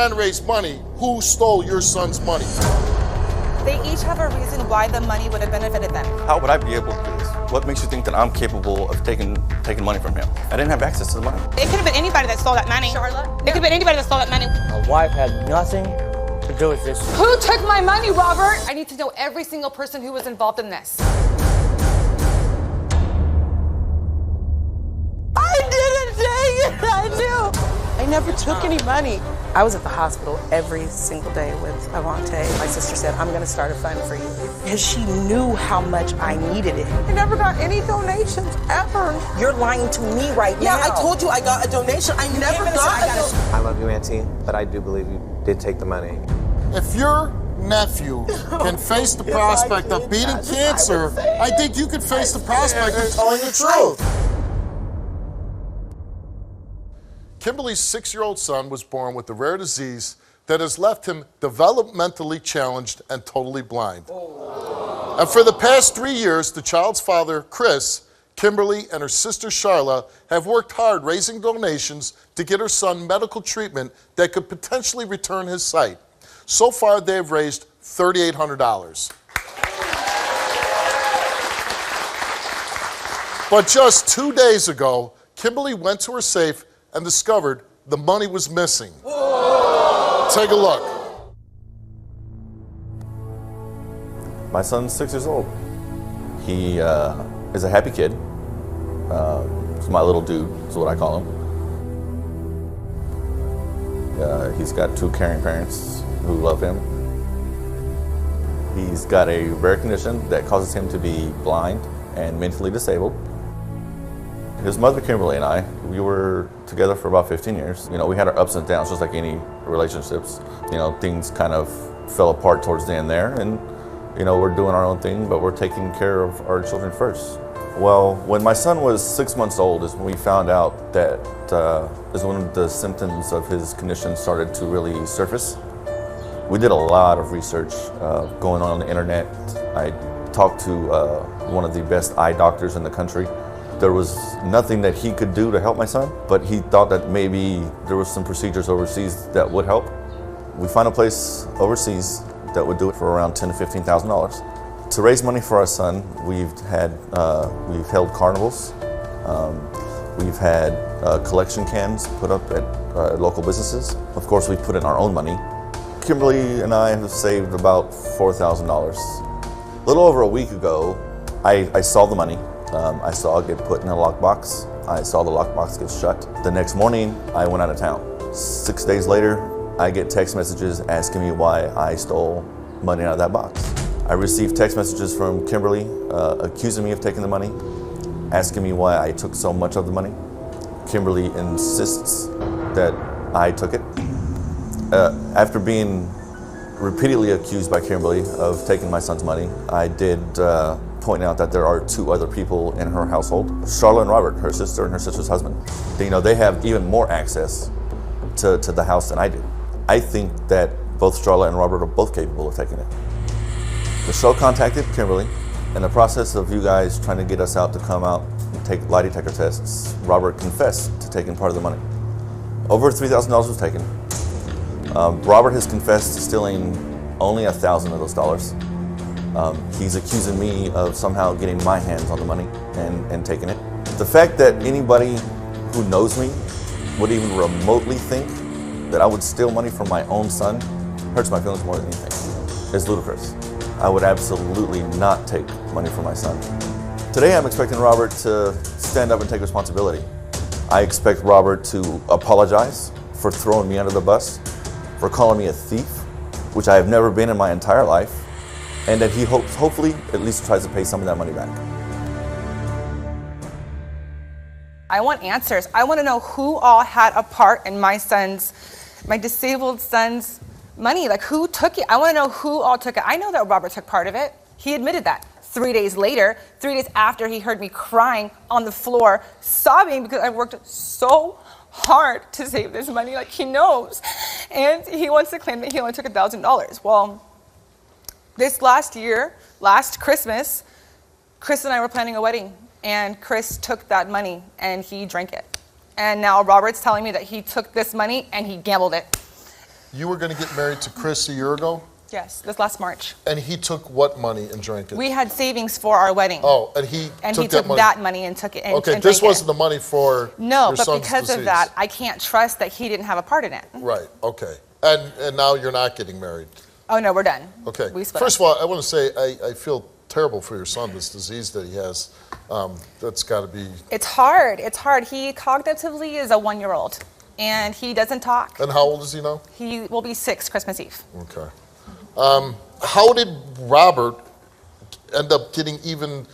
trying to raise money, who stole your son's money? They each have a reason why the money would have benefited them. How would I be able to do this? What makes you think that I'm capable of taking money from him? I didn't have access to the money. It could have been anybody that stole that money. Charlotte? It could have been anybody that stole that money. My wife had nothing to do with this. Who took my money, Robert? I need to know every single person who was involved in this. I didn't take it, I knew. I never took any money. I was at the hospital every single day with Avante. My sister said, I'm gonna start a fund for you. Because she knew how much I needed it. I never got any donations, ever. You're lying to me right now. Yeah, I told you I got a donation. I never got a donation. I love you, Auntie, but I do believe you did take the money. If your nephew can face the prospect of beating cancer, I think you could face the prospect of telling the truth. Kimberly's 6-year-old son was born with a rare disease that has left him developmentally challenged and totally blind. And for the past 3 years, the child's father, Chris, Kimberly, and her sister, Charla, have worked hard raising donations to get her son medical treatment that could potentially return his sight. So far, they have raised $3,800. But just 2 days ago, Kimberly went to her safe and discovered the money was missing. Whoa. Take a look. My son's 6 years old. He is a happy kid. He's my little dude, is what I call him. He's got 2 caring parents who love him. He's got a rare condition that causes him to be blind and mentally disabled. His mother, Kimberly, and I, we were together for about 15 years. You know, we had our ups and downs, just like any relationships. You know, things kind of fell apart towards the end there, and, you know, we're doing our own thing, but we're taking care of our children first. Well, when my son was 6 months old is when we found out that is when the symptoms of his condition started to really surface. We did a lot of research going on the internet. I talked to one of the best eye doctors in the country. There was nothing that he could do to help my son, but he thought that maybe there was some procedures overseas that would help. We found a place overseas that would do it for around $10,000 to $15,000. To raise money for our son, we've held carnivals. We've had collection cans put up at local businesses. Of course, we put in our own money. Kimberly and I have saved about $4,000. A little over a week ago, I saw the money. I saw it get put in a lockbox. I saw the lockbox get shut. The next morning, I went out of town. 6 days later, I get text messages asking me why I stole money out of that box. I received text messages from Kimberly accusing me of taking the money, asking me why I took so much of the money. Kimberly insists that I took it. After being repeatedly accused by Kimberly of taking my son's money, I did point out that there are 2 other people in her household, Charla and Robert, her sister and her sister's husband. You know, they have even more access to the house than I do. I think that both Charla and Robert are both capable of taking it. The show contacted Kimberly. In the process of you guys trying to get us out to come out and take lie detector tests, Robert confessed to taking part of the money. Over $3,000 was taken. Robert has confessed to stealing only $1,000 of those dollars. He's accusing me of somehow getting my hands on the money and taking it. The fact that anybody who knows me would even remotely think that I would steal money from my own son hurts my feelings more than anything. It's ludicrous. I would absolutely not take money from my son. Today I'm expecting Robert to stand up and take responsibility. I expect Robert to apologize for throwing me under the bus, for calling me a thief, which I have never been in my entire life, and that he hopefully at least tries to pay some of that money back. I want answers. I want to know who all had a part in my disabled son's money. Like, who took it? I want to know who all took it. I know that Robert took part of it. He admitted that. 3 days later, 3 days after he heard me crying on the floor, sobbing because I worked so hard to save this money, like he knows. And he wants to claim that he only took $1,000. Well, this last Christmas, Chris and I were planning a wedding, and Chris took that money and he drank it. And now Robert's telling me that he took this money and he gambled it. you were going to get married to Chris a year ago, Yes, this last March. and he took what money and drank it? We had savings for our wedding. Oh, and he took that money and took it and Okay, and this drank wasn't it. the money for No, your but son's because disease. of that, I can't trust that he didn't have a part in it. Right, okay. And now you're not getting married. Oh, no, we're done. Okay. We split First up. of all, I want to say I feel terrible for your son, this disease that he has. That's got to be... It's hard. It's hard. He cognitively is a 1-year-old, and he doesn't talk. And how old is he now? He will be 6 Christmas Eve. Okay. How did Robert end up getting even...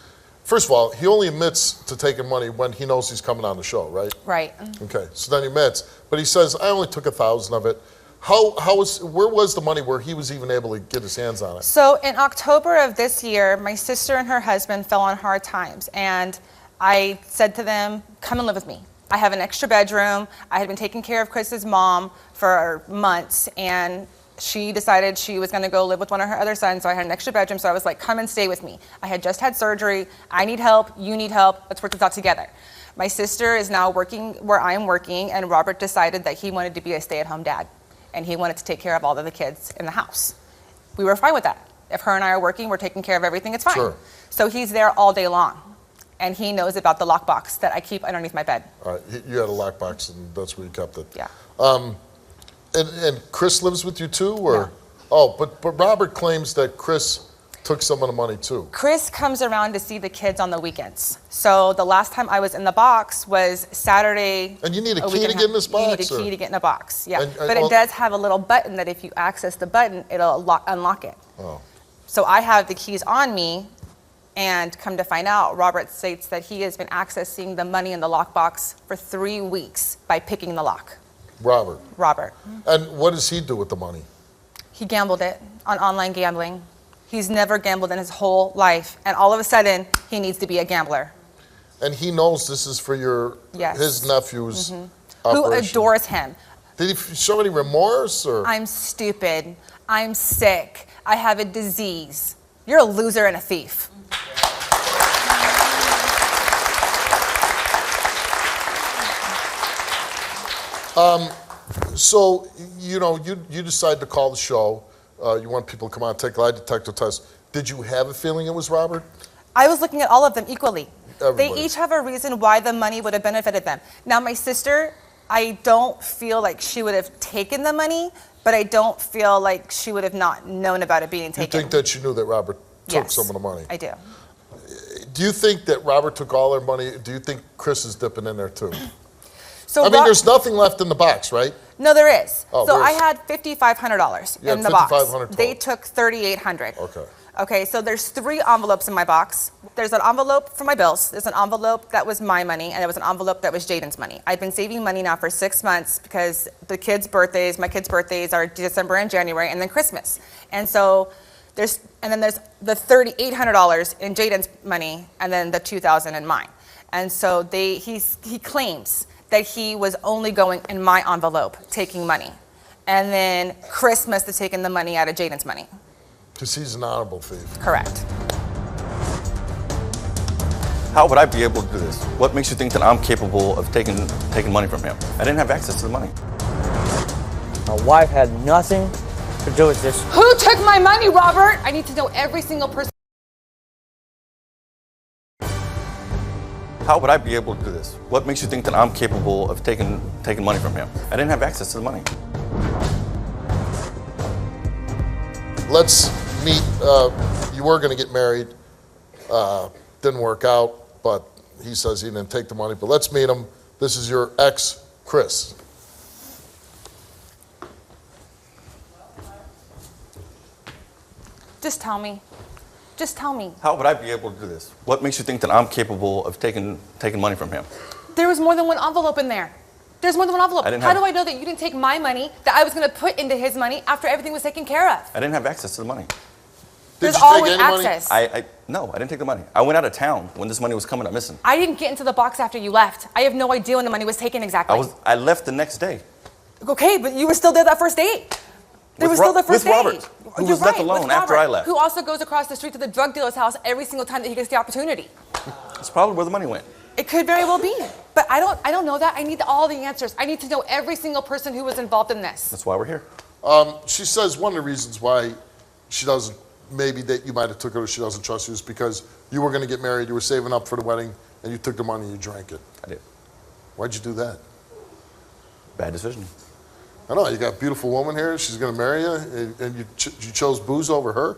First of all, he only admits to taking money when he knows he's coming on the show, right? Right. Okay, so then he admits. But he says, I only took 1,000 of it. Where was the money where he was even able to get his hands on it? So in October of this year, my sister and her husband fell on hard times, and I said to them, come and live with me. I have an extra bedroom. I had been taking care of Chris's mom for months, and she decided she was going to go live with one of her other sons, so I had an extra bedroom, so I was like, come and stay with me. I had just had surgery. I need help. You need help. Let's work this out together. My sister is now working where I'm working, and Robert decided that he wanted to be a stay-at-home dad, and he wanted to take care of all of the kids in the house. We were fine with that. If her and I are working, we're taking care of everything, it's fine. Sure. So he's there all day long, and he knows about the lockbox that I keep underneath my bed. All right, you had a lockbox, and that's where you kept it. Yeah. And Chris lives with you too, or? No. Oh, but Robert claims that Chris took some of the money too. Chris comes around to see the kids on the weekends. So the last time I was in the box was Saturday. And you need a week key and to a get in this half. You box, need a or? key to get in a box, yeah. And- but well- it does have a little button that if you access the button, it'll unlock it. Oh. So I have the keys on me, and come to find out, Robert states that he has been accessing the money in the lockbox for 3 weeks by picking the lock. Robert. Robert. And what does he do with the money? He gambled it on online gambling. He's never gambled in his whole life, and all of a sudden, he needs to be a gambler. And he knows this is for Yes. his nephew's Who operation. adores him. Did he show any remorse, or? I'm stupid. I'm sick. I have a disease. You're a loser and a thief. So, you know, you decide to call the show. You want people to come on and take a lie detector test. Did you have a feeling it was Robert? I was looking at all of them equally. Everybody. They each have a reason why the money would have benefited them. Now, my sister, I don't feel like she would have taken the money, but I don't feel like she would have not known about it being You taken. think that she knew that Robert took Yes, some of the money? I do. Do you think that Robert took all their money? Do you think Chris is dipping in there too? So I mean, Rob- there's nothing left in the box, right? No, there is. Oh, so there I is. had $5,500 You had in the box. $5,500 They total. took $3,800. Okay. Okay, so there's 3 envelopes in my box. There's an envelope for my bills. There's an envelope that was my money, and there was an envelope that was Jaden's money. I've been saving money now for 6 months because my kids' birthdays are December and January, and then Christmas. And so there's the $3,800 in Jaden's money, and then the $2,000 in mine. And so he claims that he was only going in my envelope taking money, and then Chris must have taken the money out of Jaden's money. Because he's an honorable thief. Correct. How would I be able to do this? What makes you think that I'm capable of taking money from him? I didn't have access to the money. My wife had nothing to do with this. Who took my money, Robert? I need to know every single person. How would I be able to do this? What makes you think that I'm capable of taking money from him? I didn't have access to the money. Let's meet. You were going to get married. Didn't work out, but he says he didn't take the money. But let's meet him. This is your ex, Chris. Just tell me. Just tell me. How would I be able to do this? What makes you think that I'm capable of taking money from him? There was more than one envelope in there. There's more than one envelope. I didn't How have- do I know that you didn't take my money that I was going to put into his money after everything was taken care of? I didn't have access to the money. There's you take always any money? access. No, I didn't take the money. I went out of town when this money was coming up missing. I didn't get into the box after you left. I have no idea when the money was taken exactly. I left the next day. Okay, but you were still there that first date. There With was still Ro- the first with date. Robert, who You're was left right, alone with after Robert, I left. Who also goes across the street to the drug dealer's house every single time that he gets the opportunity. That's probably where the money went. It could very well be. But I don't know that. I need all the answers. I need to know every single person who was involved in this. That's why we're here. She says one of the reasons why she doesn't, maybe that you might have took her, she doesn't trust you, is because you were going to get married, you were saving up for the wedding, and you took the money and you drank it. I did. Why'd you do that? Bad decision. I know, you got a beautiful woman here, she's going to marry you, and you chose booze over her?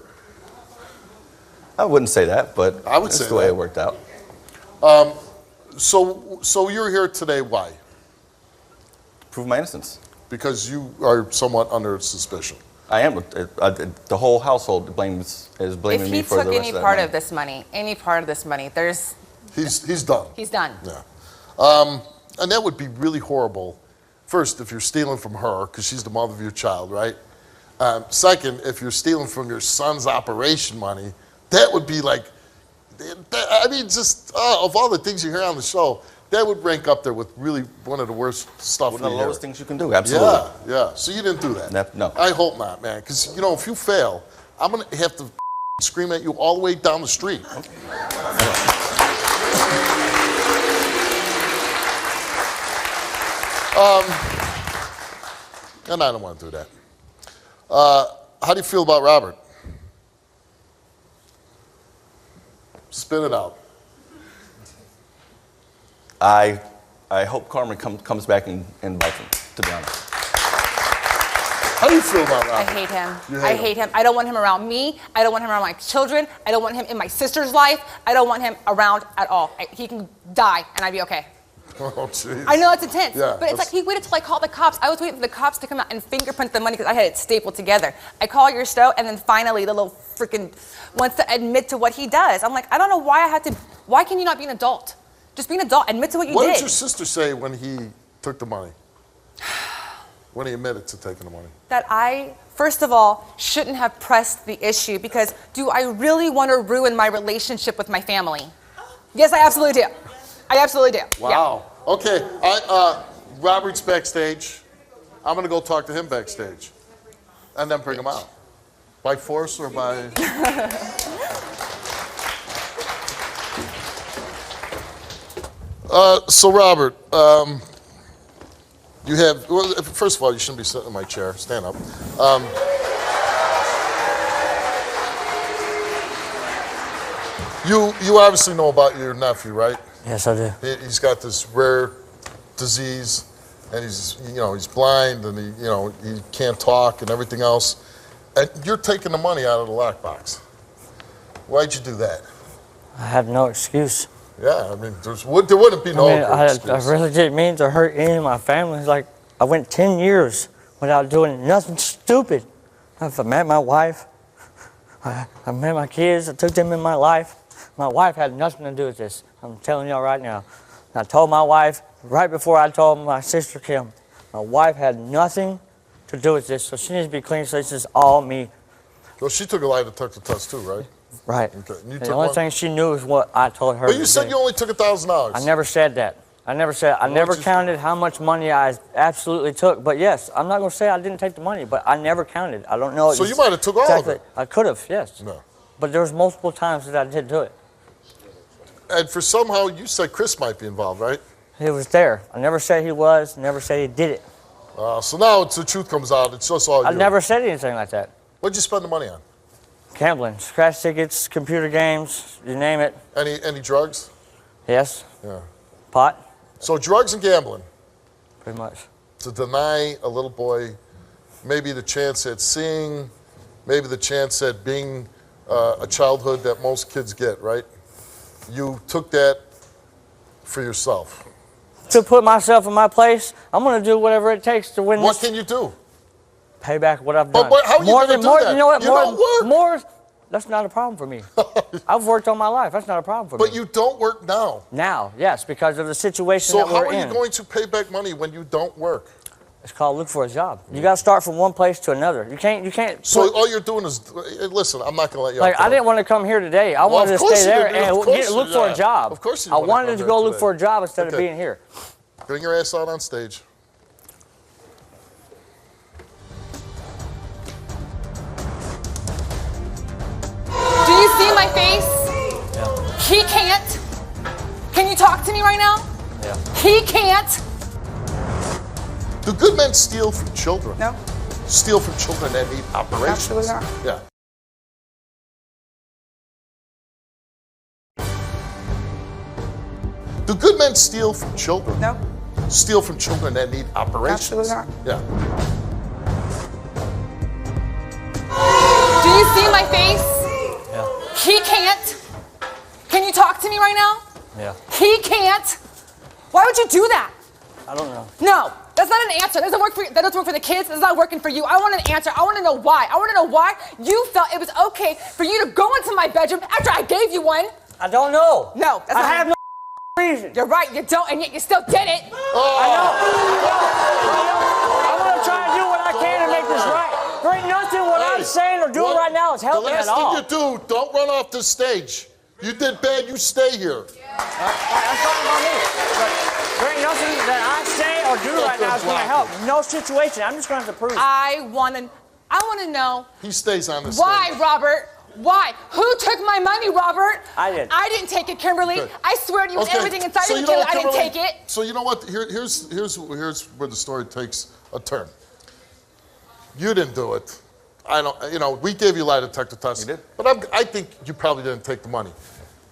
I wouldn't say that, but I would that's say the way that. it worked out. So you're here today, why? Prove my innocence. Because you are somewhat under suspicion. I am. The whole household is blaming If me he for the took rest any of that part money. of this money, any part of this money, there's, He's done. he's done. Yeah. And that would be really horrible. First, if you're stealing from her, because she's the mother of your child, right? Second, if you're stealing from your son's operation money, that would be like, I mean, just of all the things you hear on the show, that would rank up there with really one of the worst stuff. One of the we hear. lowest things you can do, absolutely. Yeah. So you didn't do that. No. I hope not, man. Because if you fail, I'm gonna have to scream at you all the way down the street. And I don't want to do that. How do you feel about Robert? Spit it out. I hope Carmen comes back and invites him, to be honest. How do you feel about I Robert? hate him. You I hate hate him. I don't want him around me. I don't want him around my children. I don't want him in my sister's life. I don't want him around at all. He can die and I'd be okay. Oh, jeez. I know it's intense, Yeah, but it's like he waited till I called the cops. I was waiting for the cops to come out and fingerprint the money because I had it stapled together. I call your stow, and then finally the little freaking wants to admit to what he does. I'm like, I don't know why I had to. Why can you not be an adult? Just be an adult. Admit to what you What did. did your sister say when he took the money? When he admitted to taking the money? That I, first of all, shouldn't have pressed the issue because do I really want to ruin my relationship with my family? Yes, I absolutely do. I absolutely do. Wow. Okay. Robert's backstage. I'm going to go talk to him backstage. And then bring him out. By force or by... So, Robert, you have... Well, first of all, you shouldn't be sitting in my chair. Stand up. You obviously know about your nephew, right? Yes, I do. He's got this rare disease, and he's blind, and he can't talk and everything else. And you're taking the money out of the lockbox. Why'd you do that? I have no excuse. Yeah, I mean, there wouldn't be no I excuse. really didn't mean to hurt any of my family. It's like I went 10 years without doing nothing stupid. I met my wife. I met my kids. I took them in my life. My wife had nothing to do with this. I'm telling y'all right now. I told my wife right before I told my sister Kim. My wife had nothing to do with this, so she needs to be clean. So this is all me. Well, she took a lie detector test too, right? Right. Okay. And you The took only one? thing she knew is what I told her. But you to said do. you only took $1,000. I never said that. I never counted how much money I absolutely took. But yes, I'm not going to say I didn't take the money, but I never counted. I don't know. So you might have took all of it. I could have, yes. No. But there was multiple times that I did do it. And for somehow, you said Chris might be involved, right? He was there. I never said he was. Never said he did it. So now the truth comes out. It's just all you. I never said anything like that. What'd you spend the money on? Gambling, scratch tickets, computer games, you name it. Any drugs? Yes. Yeah. Pot, So drugs and gambling pretty much. to deny a little boy maybe the chance at seeing, maybe the chance at being a childhood that most kids get, right? You took that for yourself. To put myself in my place, I'm going to do whatever it takes to win What this. can you do? Pay back what I've But done. how are you gonna do that? You know what? You don't work. That's not a problem for me. I've worked all my life. That's not a problem for me. But you don't work now. Now, yes, because of the situation So that how we're are in. you going to pay back money when you don't work? It's called look for a job. You got to start from one place to another. You can't. So all you're doing is, listen, I'm not going to let you Like, off I the didn't hook. want to come here today. I Well, wanted of to course stay you there didn't. Of and course look you for a did. job. Of course you I didn't wanna wanted come to here go look today. for a job instead of Okay. being here. Bring your ass out on stage. Do you see my face? Yeah. He can't. Can you talk to me right now? Yeah. He can't. Do good men steal from children? No. steal from children that need operations? Absolutely not. Yeah. Do good men steal from children? No. Steal from children that need operations? Absolutely not. Yeah. Do you see my face? Yeah. He can't. Can you talk to me right now? Yeah. He can't. Why would you do that? I don't know. No, that's not an answer. That doesn't work for the kids. It's not working for you. I want an answer. I want to know why. I want to know why you felt it was okay for you to go into my bedroom after I gave you one. I don't know. No, that's not I have no reason. You're right, you don't, and yet you still did it. I know. I'm gonna try and do what I can to make this right. There ain't nothing what I'm saying or doing right now is helping at all. The last thing you do, don't run off the stage. You did bad, you stay here. That's fine by me. But there ain't nothing that I say or do right now is gonna help. No situation. I'm just gonna have to prove it. I wanna know. He stays on the Why, stage. Robert? Why? Who took my money, Robert? I did. I didn't take it, Kimberly. Okay. I swear to you, Okay. everything inside So of you the know kid, what, I didn't Kimberly? take it. So you know what? Here's where the story takes a turn. You didn't do it. I don't. You know, we gave you a lie detector test. You did. But I think you probably didn't take the money,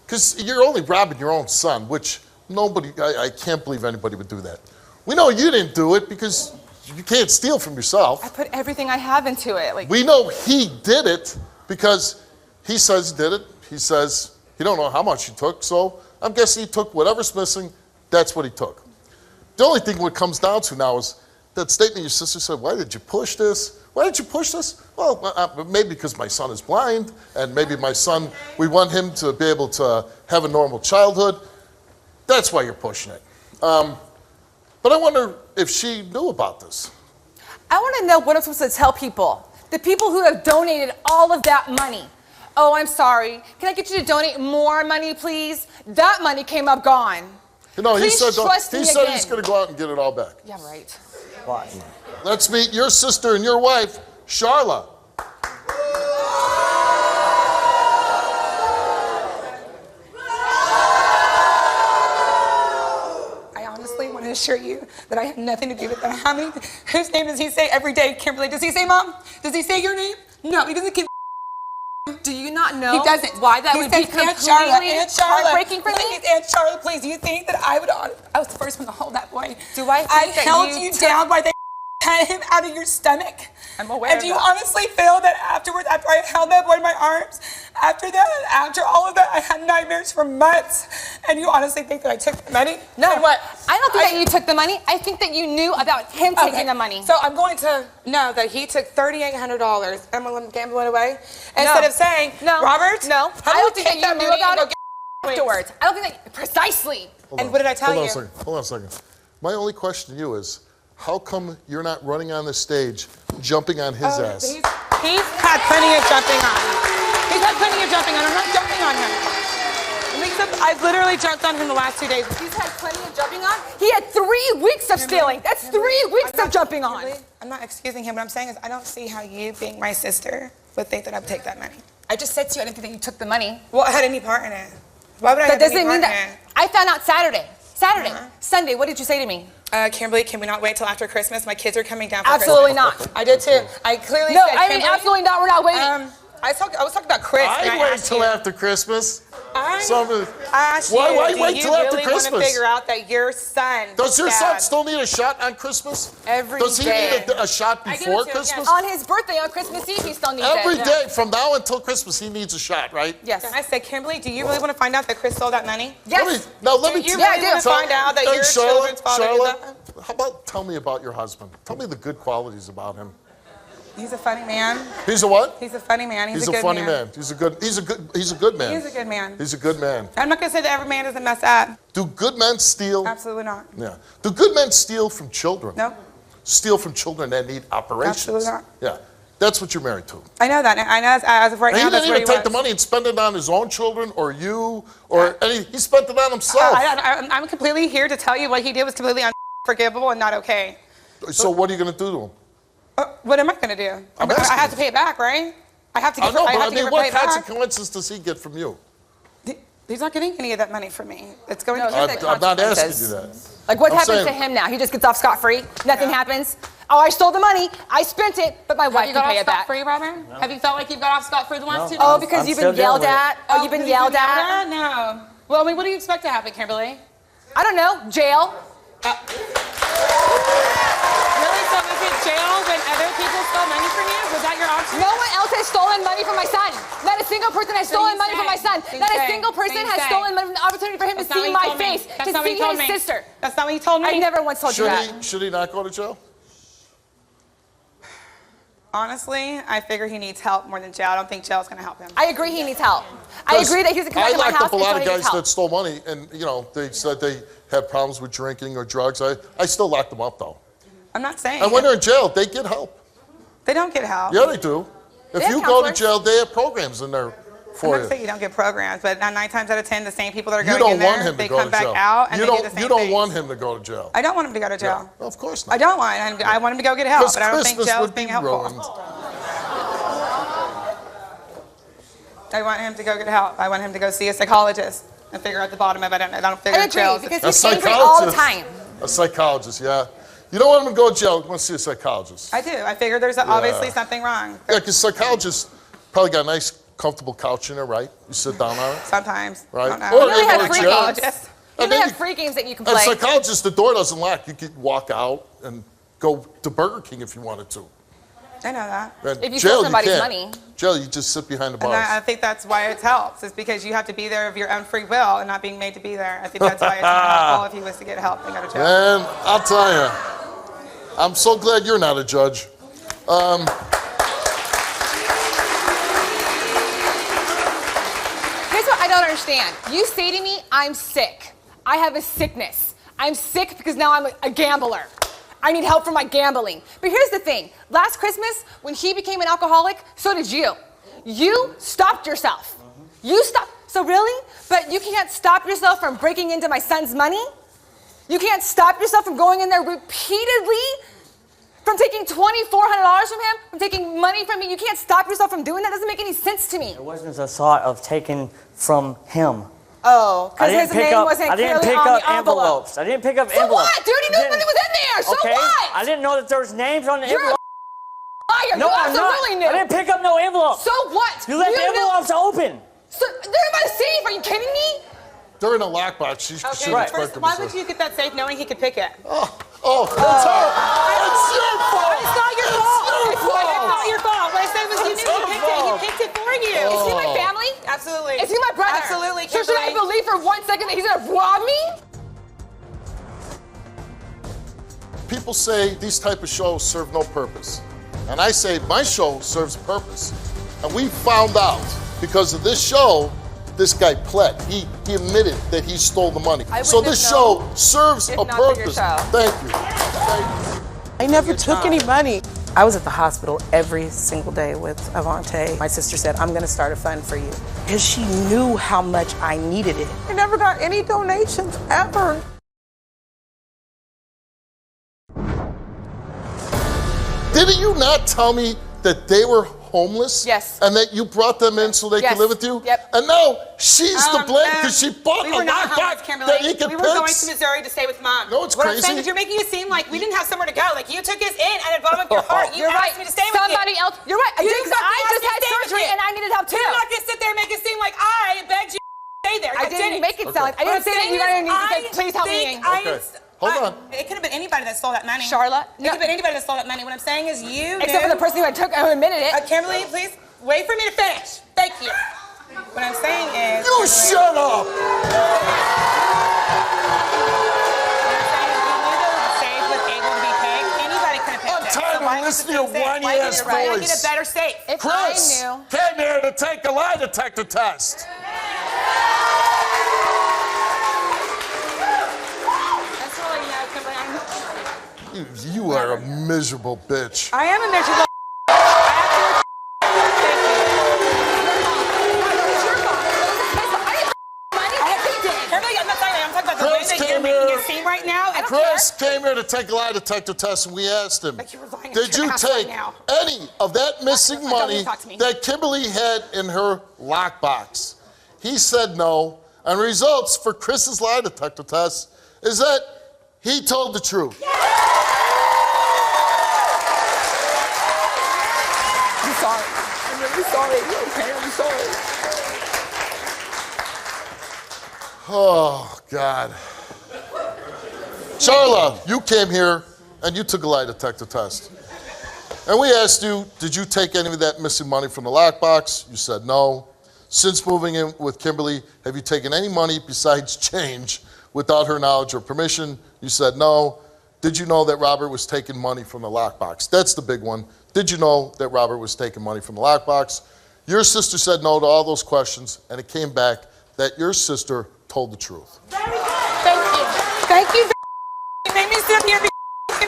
because you're only robbing your own son, which nobody. I can't believe anybody would do that. We know you didn't do it because you can't steal from yourself. I put everything I have into it. Like, We know he did it because he says he did it. He says he don't know how much he took, so I'm guessing he took whatever's missing. That's what he took. The only thing what comes down to now is that statement your sister said, why did you push this? Why did you push this? Well, maybe because my son is blind, and maybe my son, we want him to be able to have a normal childhood. That's why you're pushing it. But I wonder if she knew about this. I want to know what I'm supposed to tell people. The people who have donated all of that money. Oh, I'm sorry. Can I get you to donate more money, please? That money came up gone. You know, Please trust me he said again. he's going to go out and get it all back. Yeah, right. Why? Let's meet your sister and your wife, Charla. I honestly want to assure you that I have nothing to do with that. How many? Whose name does he say every day, Kimberly? Does he say Mom? Does he say your name? No, he doesn't. Do you not know? He doesn't. Why that He would be says, Aunt Charlotte, completely Aunt Charlotte, heartbreaking for me? please, Aunt Charlotte, please. Do you think that I was the first one to hold that boy? Do I think I that held you you took- down while they had him out of your stomach. I'm aware And of do you that. honestly feel that afterwards, after I held that boy in my arms, after all of that, I had nightmares for months. And you honestly think that I took the money? No, And what? I don't think that you took the money. I think that you knew about him taking Okay, the money. So I'm going to know that he took $3,800 and I'm gambling away instead of saying, no, Robert, no, how I do don't you think that take you that knew money about and it go get afterwards. I don't think that precisely. And what did I tell you? Hold on a second. My only question to you is, how come you're not running on the stage, jumping on his ass? He's had plenty of jumping on. He's had plenty of jumping on. I'm not jumping on him. I've literally jumped on him the last 2 days. He's had plenty of jumping on. He had 3 weeks of stealing. That's 3 weeks of jumping on. I'm not excusing him. What I'm saying is I don't see how you, being my sister, would think that I'd take that money. I just said to you I didn't think that you took the money. Well, I had any part in it. Why would I That have any doesn't part mean in that. it? I found out Saturday. Sunday, what did you say to me? Kimberly, can we not wait till after Christmas? My kids are coming down for Absolutely Christmas. not. I did too. I clearly No, said, I mean Kimberly, absolutely not. We're not waiting. I was talking about Chris. and I'd I wait asked till you- after Christmas. I Some- asked Why- you, why do wait you till after really want to Christmas? figure out that your son Does your son dad- still need a shot on Christmas? Every Does he day. need a shot I give it before to him, Christmas? yes. On his birthday, on Christmas Eve, he still needs Every it. day from now until Christmas, he needs a shot, right? Yes. And I said, Kimberly, do you really want to find out that Chris stole that money? Yes. Let me Do you Yeah, I really do. want to find out that your children's father did that? How about tell me about your husband? Tell me the good qualities about him. He's a funny man. He's a what? He's a funny man. He's a good funny man. man. He's a good man. He's a good man. He's a good man. I'm not going to say that every man doesn't mess up. Do good men steal? Absolutely not. Yeah. Do good men steal from children? No. Steal from children that need operations? Absolutely not. Yeah. That's what you're married to. I know that. I know as of right And now, he that's didn't what even he take the wants. money and spend it on his own children or you or any. He spent it on himself. I'm completely here to tell you what he did was completely unforgivable and not okay. So what are you going to do to him? What am I going to do? I'm I asking have you. to pay it back, right? I have to I give know, I but I have to mean, give what it back. consequences does he get from you? He's not getting any of that money from me. It's going No, to he him. said I'm not asking you consequences. that. Like, what I'm happens to saying- him now? He just gets off scot-free? Nothing happens? Oh, I stole the money. I spent it, but my wife You can got pay off it back. scot-free, Robert? Have you felt like you've got off scot-free the last 2 days? Oh, because I'm you've still been yelled dealing with at? Oh, you've been yelled at? No. Well, I mean, what do you expect to happen, Kimberly? I don't know. Jail? Really? So is it jail when other people stole money from you? Was that your option? No one else has stolen money from my son. Not a single person has stolen money from my son. So you Not a say. single person So you has say. stolen money from the opportunity for him to That's not see what you my told me. face, That's to not what see you told his me. sister. That's not what you told me. I never once told you that. Should he not go to jail? Honestly, I figure he needs help more than jail. I don't think jail's going to help him. I agree he needs help. I agree that he's a come I to my locked house up a and lot so of he needs guys help. that stole money, and they said they had problems with drinking or drugs. I still locked them up though. I'm not saying. And when they're in jail, they get help. They don't get help. Yeah, they do. If They have you go to counselors. jail, they have programs in there I'm for not you. saying you don't get programs, but 9 times out of 10, the same people that are You going don't in there, want him to they go come to back jail. out and you they don't. do the same You don't things. want him to go to jail. I don't want him to go to jail. No, of course not. I don't want him. I want him to go get help, Because but I don't think Christmas jail's would be being helpful. ruined. I want him to go get help. I want him to go see a psychologist and figure out the bottom of it. I don't figure I agree, jail's because A he's angry all the psychologist. time. A psychologist, yeah. You don't want him to go to jail. You want to see a psychologist. I do. I figure there's obviously something wrong. Yeah, because psychologists probably got a nice, comfortable couch in there, right? You sit down on it. Sometimes. Right. I don't know. Or You know they they have go to free jail. games. Psychologist. You And know they then have free games that you can As play. a psychologist, the door doesn't lock. You could walk out and go to Burger King if you wanted to. I know that. And If you jail, steal somebody's can't. money. Jail, you just sit behind the And I bars. think that's why it helps, is because you have to be there of your own free will and not being made to be there. I think that's why it's more helpful if he was to get help and go to jail. And I'll tell you, I'm so glad you're not a judge. Here's what I don't understand. You say to me, I'm sick. I have a sickness. I'm sick because now I'm a gambler. I need help from my gambling. But here's the thing. Last Christmas, when he became an alcoholic, so did you. You stopped yourself. You stopped. So really? But you can't stop yourself from breaking into my son's money? You can't stop yourself from going in there repeatedly? From taking $2,400 from him? From taking money from me? You can't stop yourself from doing that? Doesn't make any sense to me. It wasn't a thought of taking from him. Oh, I because his didn't pick name up. wasn't I didn't clearly pick on up the envelope. envelopes. I didn't pick up So envelopes. what? Dude, you knew money was in there. So Okay. what? I didn't know that there was names on the You're envelope. a liar. No, you I'm not. absolutely knew. I didn't pick up no envelopes. So what? You left the knew- envelopes open. So they're in my safe. Are you kidding me? They're in a lockbox. She Okay, shouldn't but expect first, them why to would say. you get that safe knowing he could pick it? Oh, it's her. It's your fault. It's not your fault. It's your It's not fault. your fault. What I said was you It's knew he her picked it. He fault. picked it for you. Is he my family? Absolutely. Is he my brother? Absolutely, So should I Kimberly. believe for 1 second that he's gonna rob me? People say these type of shows serve no purpose. And I say my show serves a purpose. And we found out because of this show, this guy pled. He admitted that he stole the money. I So wouldn't this have show known serves if a not for your purpose. show. Thank you. Thank you. I never took any money. I was at the hospital every single day with Avante. My sister said, I'm gonna start a fund for you. Because she knew how much I needed it. I never got any donations ever. Didn't you not tell me that they were homeless? Yes. And that you brought them in so they Yes. could live with you? Yep. And now she's to blame because she bought we a were not homeless, lockbox Kimberly. that he could We were pick. going to Missouri to stay with Mom. No, it's what I'm crazy. saying is you're making it seem like we didn't have somewhere to go. Like you took us in at the bottom of your heart. You You're asked right. me to stay with you. Somebody else. You're right. I You did 'cause fucking I asked just me to had stay with surgery you. and I needed help too. You're not gonna sit there and make it seem like I begged you to stay there. I didn't make it sound like I didn't say that you What I'm need to saying say, is, please help I me. think I- Okay. Hold on. It could have been anybody that stole that money. Charlotte? It could have been anybody that stole that money. What I'm saying is you Except for knew- the person who I took who admitted it. Kimberly, please wait for me to finish. Thank you. What I'm saying is. You Kimberly, shut up! what I'm saying is you knew the safe was able to be picked. Anybody could have picked I'm it. tired of why was listening it to so your safe? whiny Why ass did I voice. get a better safe? If Chris I knew. came here to take a lie detector test. That's all I know, Kimberly. You are a miserable bitch. I am a miserable. Kimberly, I'm not talking. I'm talking about the way Chris that you're came making here. it seem right now. And Chris came here to take a lie detector test, and we asked him, Like you're lying did to you your ass right take now. any of that missing Don't money even talk to me. that Kimberly had in her lockbox? He said no, and results for Chris's lie detector test is that He told the truth. I'm sorry. I'm really sorry. Okay, I'm sorry. Oh, God. Charla, you came here and you took a lie detector test. And we asked you, did you take any of that missing money from the lockbox? You said no. Since moving in with Kimberly, have you taken any money besides change without her knowledge or permission? You said no. Did you know that Robert was taking money from the lockbox? That's the big one. Did you know that Robert was taking money from the lockbox? Your sister said no to all those questions, and it came back that your sister told the truth. Thank you. Thank you. You made me sit up here and be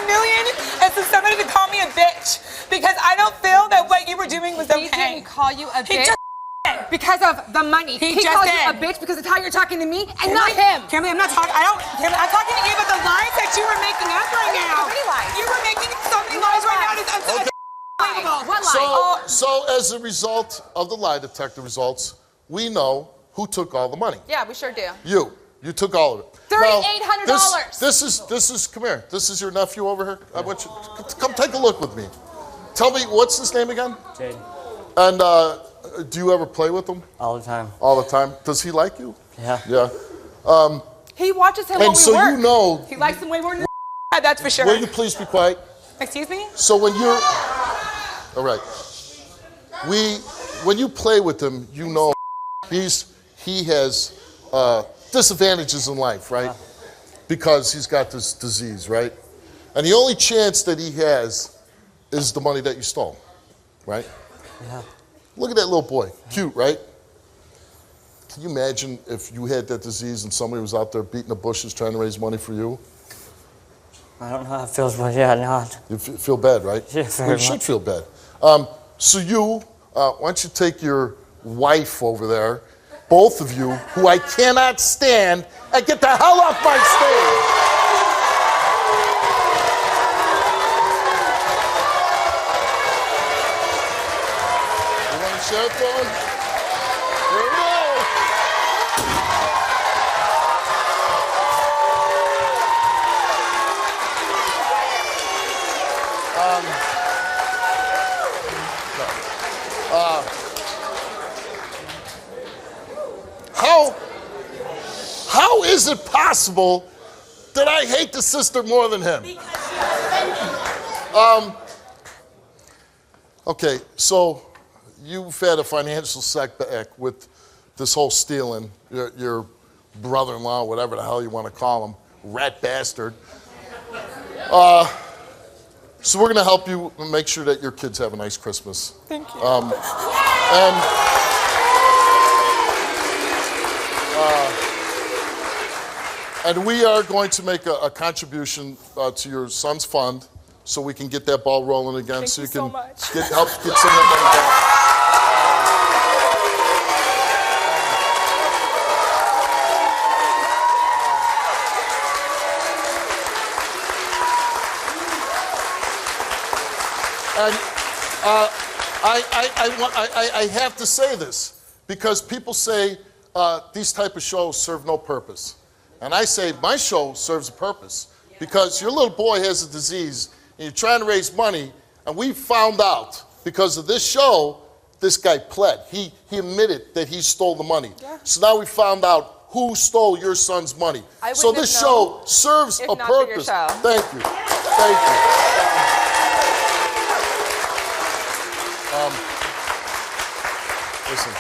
million and for somebody to call me a bitch because I don't feel that what you were doing was okay. He didn't call you a He bitch just because of the money. He He just called did. you a bitch because of how you're talking to me and not him. Kimberly, I'm not talking. Kimberly, I'm talking to you about the lies that you were making up right now. Any lies. You were making so many lies right now. It's Okay. unbelievable. What lie? So as a result of the lie detector results, we know who took all the money. Yeah, we sure do. You took all of it. $3,800. This is, come here. This is your nephew over here. I want you, come take a look with me. Tell me, what's his name again? Jade. And do you ever play with him? All the time. All the time. Does he like you? Yeah. Yeah. He watches him And when we so work. you know, He likes him way more than that's for sure. will you please be quiet? Excuse me? So when you're, all right. When you play with him, you know he has disadvantages in life, right? Because he's got this disease, right? And the only chance that he has is the money that you stole, right? Yeah. Look at that little boy. Cute, right? Can you imagine if you had that disease and somebody was out there beating the bushes trying to raise money for you? I don't know how it feels, but yeah, not. You feel bad, right? Yeah, Well, very you should much. feel bad. So why don't you take your wife over there, both of you, who I cannot stand, and get the hell off my stage. You want to share it, phone? Here we go. How is it possible that I hate the sister more than him? Okay, so you've had a financial setback with this whole stealing, your brother-in-law, whatever the hell you want to call him, rat bastard. So we're going to help you make sure that your kids have a nice Christmas. Thank you. And we are going to make a contribution to your son's fund so we can get that ball rolling again. Thank so you you can so much. help get some of that money back. And I have to say this because people say these type of shows serve no purpose. And I say my show serves a purpose because your little boy has a disease and you're trying to raise money, and we found out because of this show, this guy pled. He admitted that he stole the money. Yeah. So now we found out who stole your son's money. I So wouldn't this have show known serves if a not for your purpose. show. Thank you. Thank you. Listen,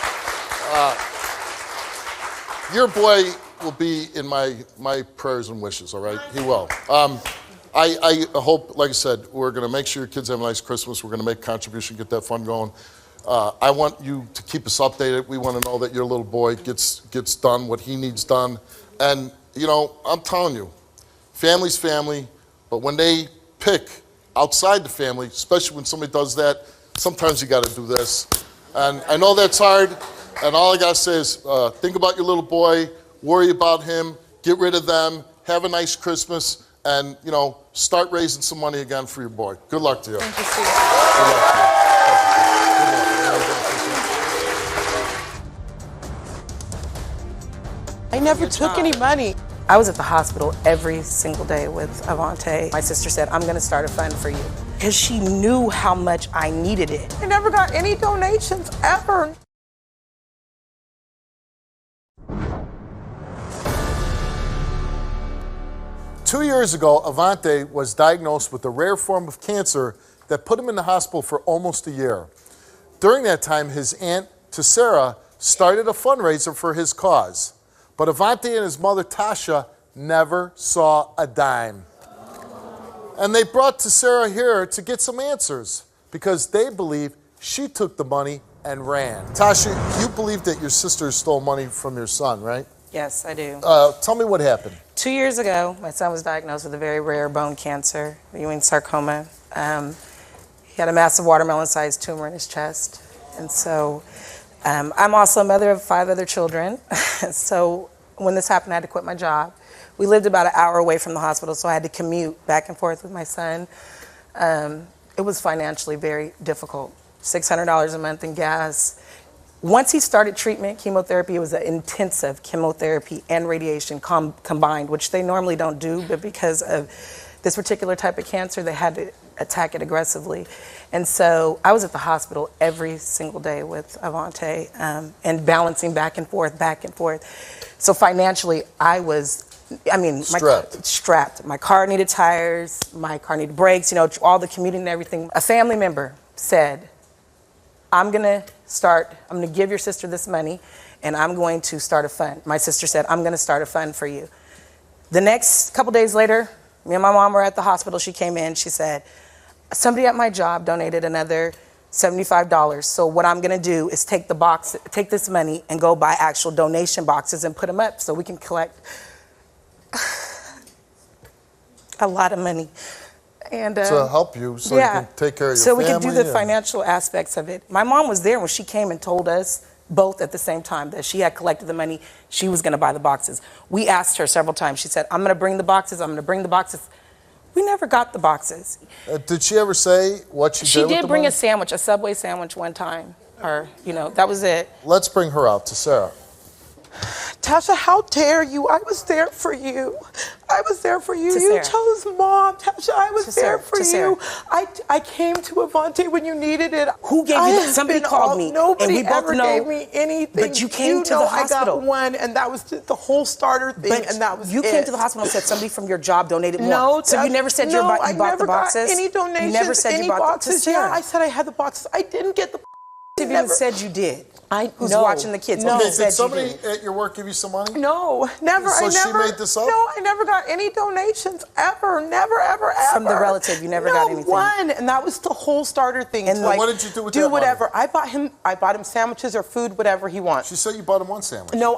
your boy will be in my prayers and wishes, all right? He will. I hope, like I said, we're going to make sure your kids have a nice Christmas. We're going to make a contribution, get that fund going. I want you to keep us updated. We want to know that your little boy gets done what he needs done. And, you know, I'm telling you, family's family, but when they pick outside the family, especially when somebody does that, sometimes you got to do this. And I know that's hard, and all I got to say is think about your little boy, worry about him, get rid of them, have a nice Christmas, and, you know, start raising some money again for your boy. Good luck to you. Thank you, Steve. Good luck to you. I never took any money. I was at the hospital every single day with Avante. My sister said, I'm gonna start a fund for you. Because she knew how much I needed it. I never got any donations ever. Two years ago, Avante was diagnosed with a rare form of cancer that put him in the hospital for almost a year. During that time, his aunt, Sarah, started a fundraiser for his cause. But Avante and his mother, Tasha, never saw a dime. And they brought Sarah here to get some answers because they believe she took the money and ran. Tasha, you believe that your sister stole money from your son, right? Yes, I do. Tell me what happened. 2 years ago, my son was diagnosed with a very rare bone cancer, Ewing sarcoma. He had a massive watermelon-sized tumor in his chest. And so I'm also a mother of 5 other children. So when this happened, I had to quit my job. We lived about an hour away from the hospital, so I had to commute back and forth with my son. It was financially very difficult. $600 a month in gas. Once he started treatment, chemotherapy, it was an intensive chemotherapy and radiation combined, which they normally don't do, but because of this particular type of cancer, they had to attack it aggressively. And so I was at the hospital every single day with Avante and balancing back and forth. So financially, strapped. My car needed tires, my car needed brakes, all the commuting and everything. A family member said, I'm gonna give your sister this money and I'm going to start a fund. My sister said, I'm gonna start a fund for you. The next couple days later, me and my mom were at the hospital. She came in, she said, somebody at my job donated another $75. So what I'm gonna do is take this money and go buy actual donation boxes and put them up so we can collect a lot of money. And, to help you so you can take care of your family. So we can do the financial aspects of it. My mom was there when she came and told us both at the same time that she had collected the money, she was gonna buy the boxes. We asked her several times, she said, I'm gonna bring the boxes. We never got the boxes. Did she ever say what she did with the money? She did bring a sandwich, a Subway sandwich one time. Or, that was it. Let's bring her out to Sarah. Tasha, how dare you? I was there for you. You chose mom. Tasha, I was there for you. I came to Avante when you needed it. Who gave you that? Somebody called me. Nobody and we both ever gave me anything. But you came to the hospital. I got one, and that was the whole starter thing, and that was you came to the hospital and said somebody from your job donated more. No, so you never said you bought the boxes? Any donations, you never said any you bought boxes. Yeah, I said I had the boxes. I didn't get the You even said you did. Who's no, watching the kids? No. Did somebody at your work give you some money? No, never. So she made this up? No, I never got any donations ever. Never, ever, ever. From the relative, you never got anything? One, and that was the whole starter thing. And what did you do with that whatever. money? I bought him sandwiches or food, whatever he wants. She said you bought him one sandwich. No,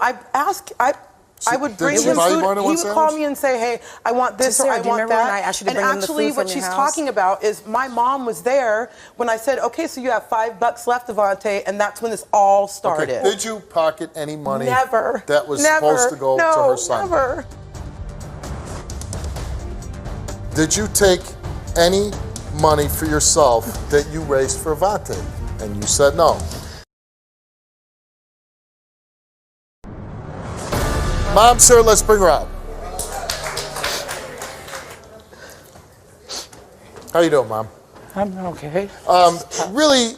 I would bring him food. He would call me and say, "Hey, I want this or I want that." When I asked you to bring him the food what she's talking about is my mom was there when I said, "Okay, so you have $5 left, Avante," and that's when this all started. Okay. Did you pocket any money? Never. That was supposed to go to her son? Never. Did you take any money for yourself that you raised for Avante? And you said no. Mom, sir, let's bring her out. How you doing, Mom? I'm okay. Really,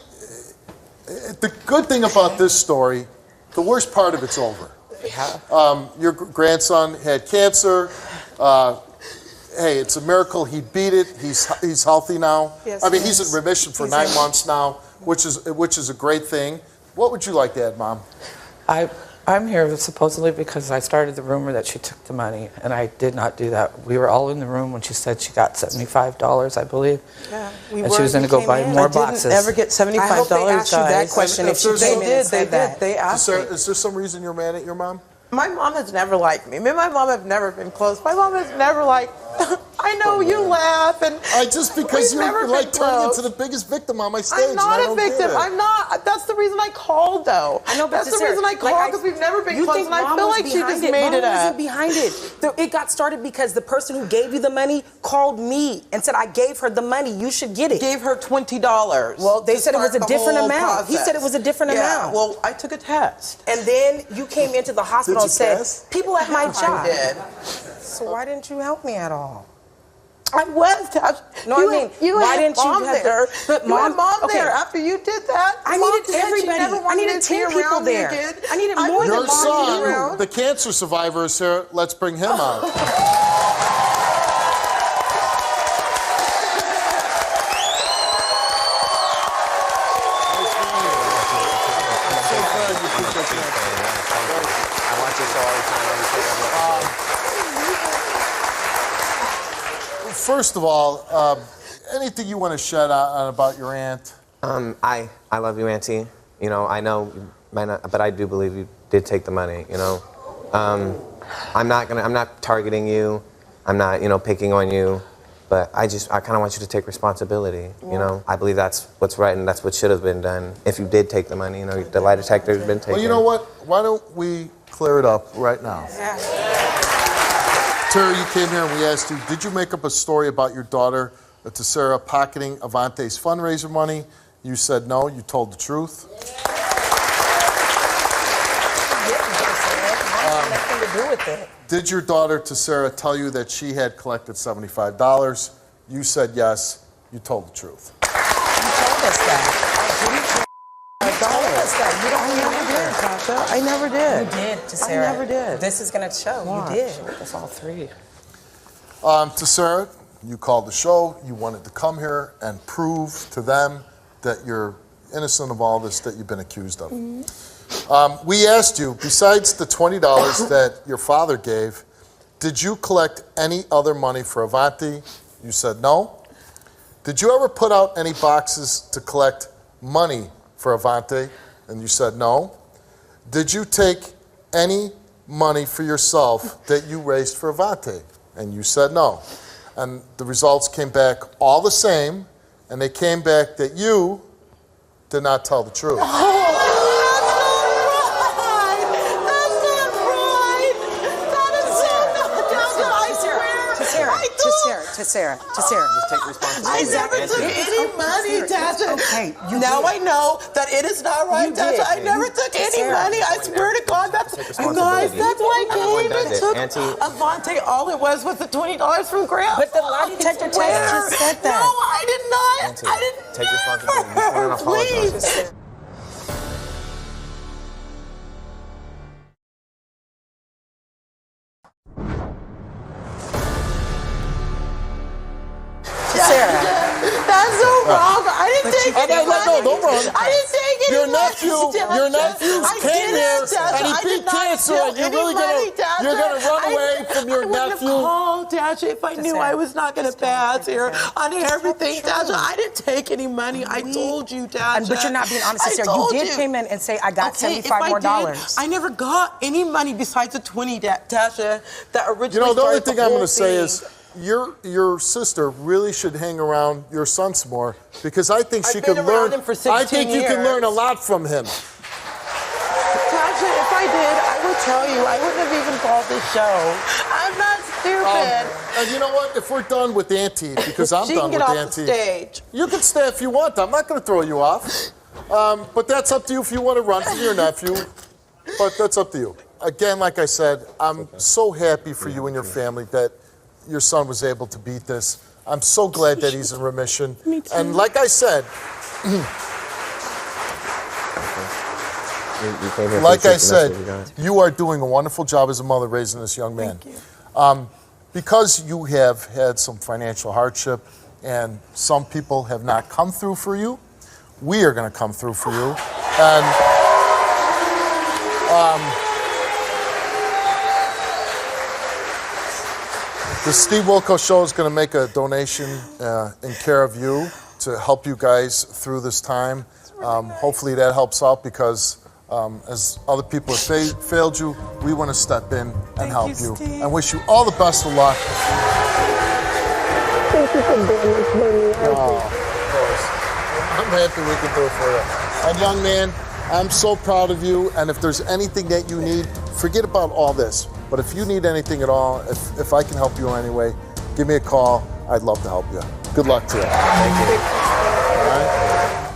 the good thing about this story, the worst part of it's over. Yeah. Your grandson had cancer. Hey, it's a miracle he beat it. He's healthy now. Yes, I mean, he's in remission for 9 months now, which is a great thing. What would you like to add, Mom? I'm here supposedly because I started the rumor that she took the money, and I did not do that. We were all in the room when she said she got $75, I believe. Yeah, and she was going to go buy more boxes. I didn't ever get $75, I hope they asked you that guys. question. If They did. They asked me. Is there some reason you're mad at your mom? My mom has never liked me. Me and my mom have never been close. My mom has never liked I know you laugh, and because we've never you're like been turning close. into the biggest victim on my stage. I'm not and I a don't get victim. it. I'm not. That's the reason I called, though. I know, but that's the reason I called because we've never been You close, think and I Mom feel was like she behind just made it Mom up. wasn't behind it. It got started because the person who gave you the money called me and said I gave her the money. You should get it. Gave her $20. Well, they said it was a different amount. Process. He said it was a different amount. Well, I took a test. And then you came into the hospital and said, test? people at my job. I did. So why didn't you help me at all? I was, Tasha. No, I mean, why had didn't you Mom have there? But You had Mom, Mom okay. there after you did that. I Mom needed said she everybody. never I wanted needed to be 10 people around me there. again. I needed more wanted than Your Mom to be son, around. the cancer survivor, is here. Let's bring him out. I watch your show all the time. First of all, anything you want to shed on about your aunt? I love you, Auntie. You know, I know, you might not, but I do believe you did take the money. You know, I'm not targeting you. I'm not, picking on you. But I kind of want you to take responsibility. You know, I believe that's what's right and that's what should have been done. If you did take the money, the lie detector's been taken. Well, you know what? Why don't we clear it up right now? Yeah. Terry, you came here and we asked you, did you make up a story about your daughter, Tessera, pocketing Avante's fundraiser money? You said no, you told the truth. Nothing to do with it. Did your daughter, Tessera, tell you that she had collected $75? You said yes, you told the truth. You told us that. You told us that. You don't remember. Tasha, I never did. You did, Tessera. I never did. This is going to show. Watch. You did. That's all three. Tessera, you called the show. You wanted to come here and prove to them that you're innocent of all this that you've been accused of. We asked you, besides the $20 that your father gave, did you collect any other money for Avanti? You said no. Did you ever put out any boxes to collect money for Avanti? And you said no. Did you take any money for yourself that you raised for Avanti? And you said no. And the results came back all the same, and they came back that you did not tell the truth. Tessera. Just take responsibility. I never took any money, Tasha. Okay, now I know that it is not right, Tasha. I never took any money. I swear to God, that's you guys. That's why I came and took Avante. All it was the $20 from Grandpa. But the lie detector test just said that. No, I did not. Auntie, I didn't. take responsibility. You want to apologize. Please. That's so wrong. I didn't take any money. No, don't run. I didn't take any Your money. nephew I came here didn't, and he I beat did not cancer, steal and you're any really money, you're gonna run away from your I wouldn't have nephew? called, Tasha, if I knew I was not gonna pass here on everything, Tasha. I didn't take any money. I told you, Tasha. But you're not being honest, Tessera. You did come in and say, I got $75 more. I never got any money besides the 20, Tasha, that originally The only started thing I'm whole going to say thing. is your sister really should hang around your son some more, because I think she I've could been around learn. him for 16 I think you can years. learn a lot from him. Tasha, if I did, I would tell you. I wouldn't have even called this show. I'm not stupid. And you know what? If we're done with Auntie, because I'm She done can with get off Auntie, the stage. you can stay if you want. I'm not going to throw you off. But that's up to you if you want to run from your nephew. But that's up to you. Again, like I said, I'm so happy for you and your family that your son was able to beat this. I'm so glad that he's in remission. Me too. And like I said, You came here like for I the said, message, you guys. you are doing a wonderful job as a mother raising this young man. Thank you. Because you have had some financial hardship and some people have not come through for you, we are going to come through for you. And the Steve Wilkos Show is going to make a donation in care of you to help you guys through this time. Hopefully that helps out, because as other people have failed you, we want to step in and help you. Steve. And wish you all the best of luck. Thank you for doing this for me. Oh, of course. I'm happy we can do it for you. And young man, I'm so proud of you. And if there's anything that you need, forget about all this. But if you need anything at all, if I can help you in any way, give me a call. I'd love to help you. Good luck to you. Thank you. All right?